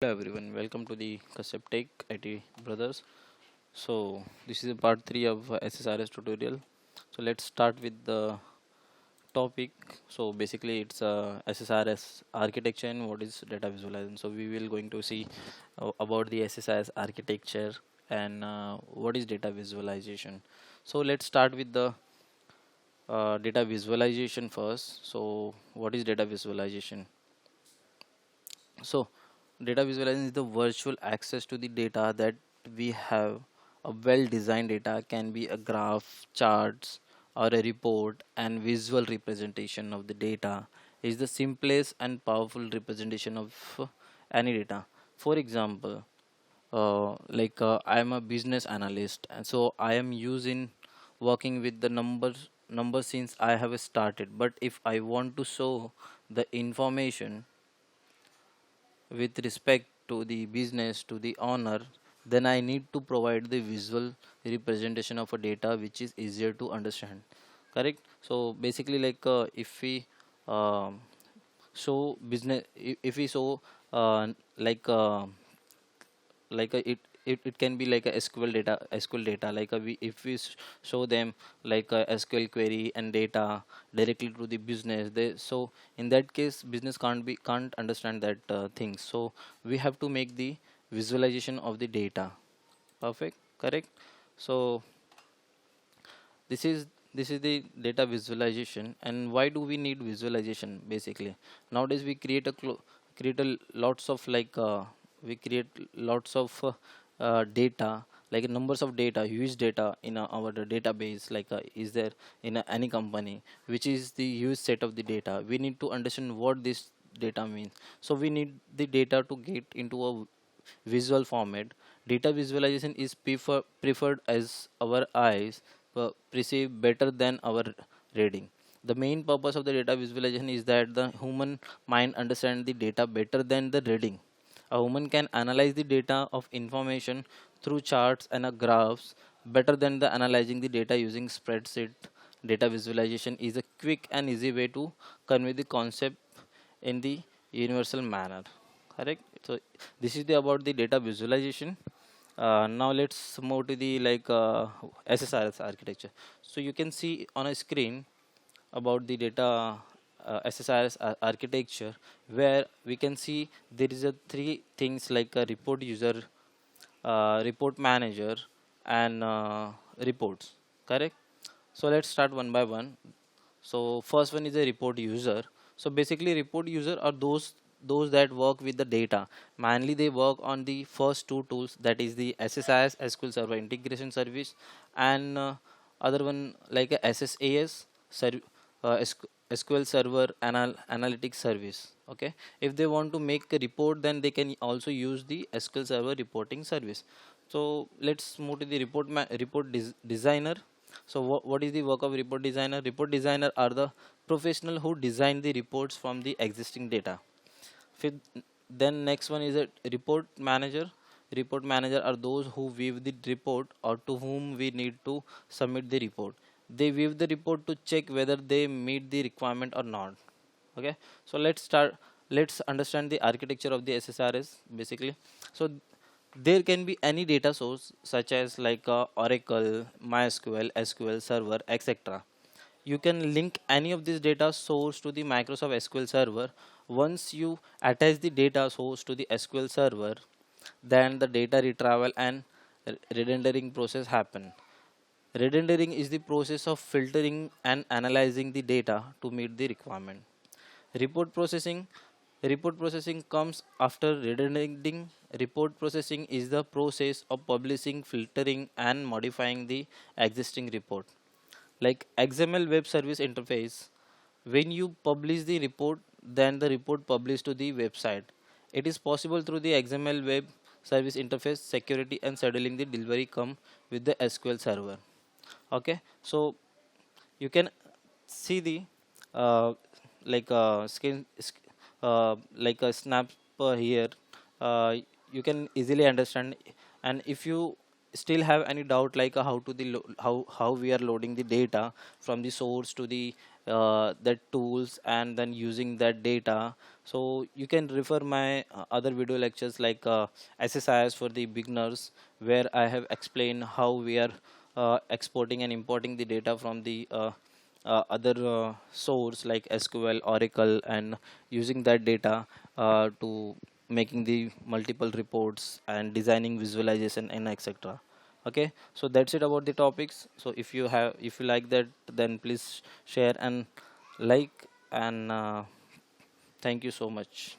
Hello everyone, welcome to the KashyapTechITBrothers. So this is a part 3 of SSRS tutorial. So let's start with the topic. So basically it's SSRS architecture and what is data visualization. So we will going to see about the SSRS architecture and what is data visualization. So let's start with the data visualization first. So what is data visualization? So, data visualization is the virtual access to the data that we have. A well designed data can be a graph, charts, or a report, and visual representation of the data is the simplest and powerful representation of any data. For example, I am a business analyst, and so I am using working with the numbers since I have started. But if I want to show the information with respect to the business to the owner, then I need to provide the visual representation of a data which is easier to understand. Correct. So basically, if we um show business, if we show uh, like uh, it can be like a SQL data if we show them like a SQL query and data directly to the business, they so in that case business can't understand that things. So we have to make the visualization of the data. Perfect. Correct. So this is the data visualization. And why do we need visualization? Basically nowadays we create a lots of we create lots of data, like numbers of data, huge data in our database, is there in any company, which is the huge set of the data. We need to understand what this data means. So we need the data to get into a visual format. Data visualization is preferred as our eyes perceive better than our reading. The main purpose of the data visualization is that the human mind understands the data better than the reading. A human can analyze the data of information through charts and graphs better than the analyzing the data using spreadsheet. Data visualization is a quick and easy way to convey the concept in the universal manner. Correct. So this is the about the data visualization. Now let's move to the SSRS architecture. So you can see on a screen about the data SSRS architecture, where we can see there is a three things like a report user, report manager, and reports. Correct. So let's start one by one. So first one is a report user. So basically report user are those that work with the data. Mainly they work on the first two tools, that is the SSIS SQL Server Integration Service, and other one like a SSAS SQL Server Analytics Service. Okay, if they want to make a report, then they can also use the SQL Server Reporting Service. So let's move to the designer. So what is the work of report designer? Report designer are the professional who design the reports from the existing data. Then next one is a report manager. Report manager are those who view the report or to whom we need to submit the report. They view the report to check whether they meet the requirement or not. Okay, so let's understand the architecture of the SSRS basically. So there can be any data source such as Oracle, MySQL, SQL Server, etc. You can link any of this data source to the Microsoft SQL Server. Once you attach the data source to the SQL Server, then the data retrieval and rendering process happen. Rendering is the process of filtering and analyzing the data to meet the requirement. Report processing. Report processing comes after rendering. Report processing is the process of publishing, filtering, and modifying the existing report. Like XML web service interface, when you publish the report, then the report published to the website. It is possible through the XML web service interface. Security and scheduling the delivery come with the SQL Server. Okay, so you can see the uh, like a snap here. You can easily understand. And if you still have any doubt how to how we are loading the data from the source to the that tools and then using that data. So you can refer my other video lectures like SSRS for the beginners, where I have explained how we are exporting and importing the data from the other source like SQL, Oracle, and using that data to making the multiple reports and designing visualization and etc. Okay, so that's it about the topics. So if you like that, then please share and like, and thank you so much.